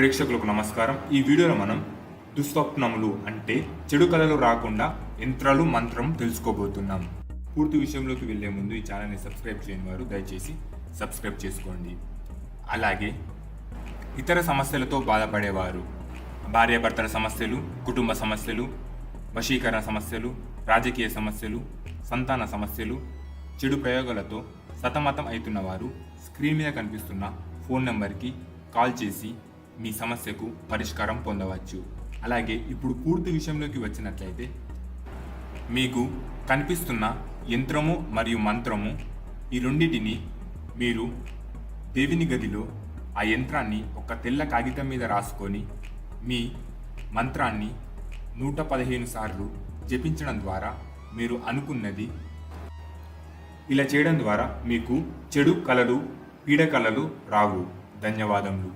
ప్రేక్షకులకు నమస్కారం. ఈ వీడియోలో మనం దుస్వప్నములు అంటే చెడు కళలు రాకుండా యంత్రాలు మంత్రం తెలుసుకోబోతున్నాం. పూర్తి విషయంలోకి వెళ్లే ముందు ఈ ఛానల్ని సబ్స్క్రైబ్ చేయని వారు దయచేసి సబ్స్క్రైబ్ చేసుకోండి. అలాగే ఇతర సమస్యలతో బాధపడేవారు, భార్యాభర్తల సమస్యలు, కుటుంబ సమస్యలు, వశీకరణ సమస్యలు, రాజకీయ సమస్యలు, సంతాన సమస్యలు, చెడు ప్రయోగాలతో సతమతం అవుతున్నవారు స్క్రీన్ మీద కనిపిస్తున్న ఫోన్ నెంబర్కి కాల్ చేసి మీ సమస్యకు పరిష్కారం పొందవచ్చు. అలాగే ఇప్పుడు పూర్తి విషయంలోకి వచ్చినట్లయితే, మీకు కనిపిస్తున్న యంత్రము మరియు మంత్రము ఈ రెండింటిని మీరు దేవుని గదిలో ఆ యంత్రాన్ని ఒక తెల్ల కాగితం మీద రాసుకొని మీ మంత్రాన్ని 115 సార్లు జపించడం ద్వారా మీరు అనుకున్నది ఇలా చేయడం ద్వారా మీకు చెడు కళలు, పీడ కళలు రావు. ధన్యవాదములు.